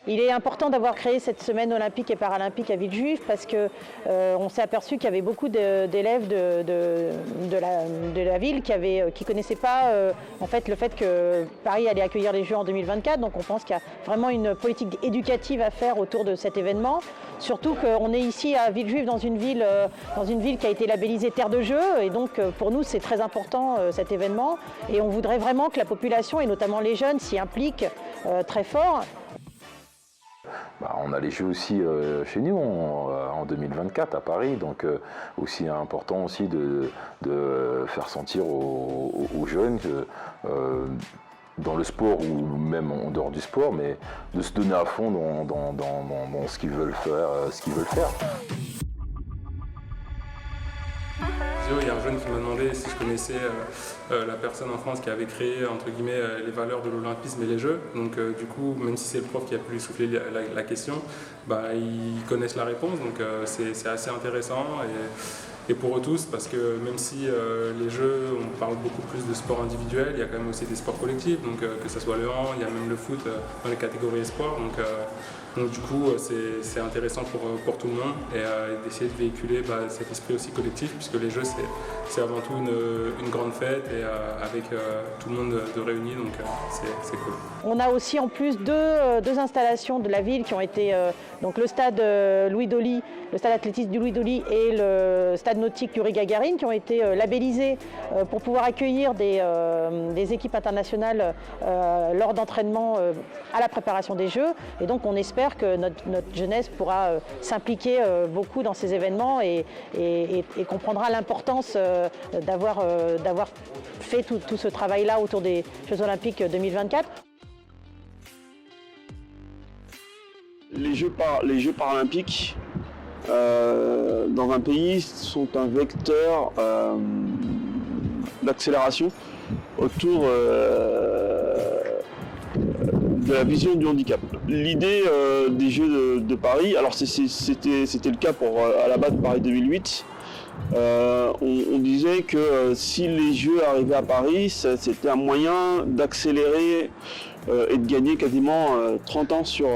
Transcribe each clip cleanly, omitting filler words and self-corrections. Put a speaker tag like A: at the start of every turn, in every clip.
A: Il est important d'avoir créé cette semaine olympique et paralympique à Villejuif parce qu'on s'est aperçu qu'il y avait beaucoup d'élèves de la ville qui ne connaissaient pas en fait, le fait que Paris allait accueillir les Jeux en 2024. Donc on pense qu'il y a vraiment une politique éducative à faire autour de cet événement. Surtout qu'on est ici à Villejuif dans une ville qui a été labellisée Terre de Jeux. Et donc pour nous c'est très important cet événement. Et on voudrait vraiment que la population et notamment les jeunes s'y impliquent très fort.
B: On a les Jeux aussi chez nous en 2024 à Paris, donc aussi important aussi de faire sentir aux jeunes que dans le sport ou même en dehors du sport, mais de se donner à fond dans ce qu'ils veulent faire.
C: Il y a un jeune qui m'a demandé si je connaissais la personne en France qui avait créé entre guillemets les valeurs de l'olympisme et les Jeux. Donc du coup, même si c'est le prof qui a pu lui souffler la question, ils connaissent la réponse. Donc c'est assez intéressant et pour eux tous, parce que même si les Jeux, on parle beaucoup plus de sport individuel, il y a quand même aussi des sports collectifs. Donc que ce soit le hand, il y a même le foot dans les catégories espoirs. Donc du coup, c'est intéressant pour tout le monde et d'essayer de véhiculer cet esprit aussi collectif, puisque les Jeux, c'est avant tout une grande fête et avec tout le monde de réuni, donc c'est cool.
A: On a aussi en plus deux installations de la ville qui ont été donc le stade Louis Dolly, le stade athlétique du Louis Dolly et le stade nautique Yuri Gagarin qui ont été labellisés pour pouvoir accueillir des équipes internationales lors d'entraînements à la préparation des Jeux. Et donc on espère que notre jeunesse pourra s'impliquer beaucoup dans ces événements et comprendra l'importance d'avoir fait tout ce travail-là autour des Jeux Olympiques 2024.
D: Les Jeux paralympiques dans un pays sont un vecteur d'accélération autour de la vision du handicap. L'idée des Jeux de Paris, alors c'était le cas à la base de Paris 2008, on disait que si les Jeux arrivaient à Paris, c'était un moyen d'accélérer et de gagner quasiment 30 ans sur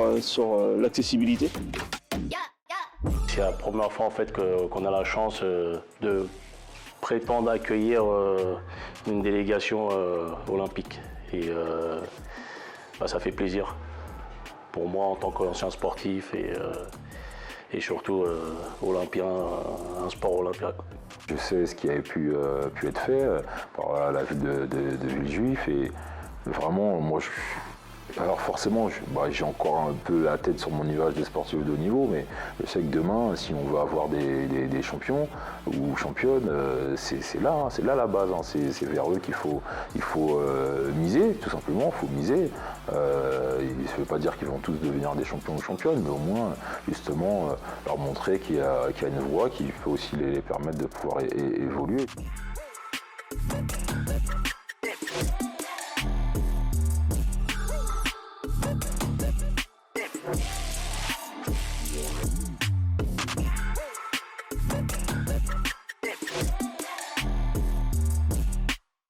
D: l'accessibilité.
E: C'est la première fois en fait qu'on a la chance de prétendre accueillir une délégation olympique. Et ça fait plaisir pour moi en tant qu'ancien sportif et surtout olympien, un sport olympien.
B: Je sais ce qui avait pu être fait par la ville de Villejuif et vraiment, moi, alors forcément, j'ai encore un peu la tête sur mon nuage de sportif de haut niveau, mais je sais que demain, si on veut avoir des champions ou championnes, c'est là la base, hein. C'est vers eux qu'il faut miser, tout simplement, il faut miser. Ça ne veut pas dire qu'ils vont tous devenir des champions ou championnes, mais au moins, justement, leur montrer qu'il y a une voie qui peut aussi les permettre de pouvoir évoluer.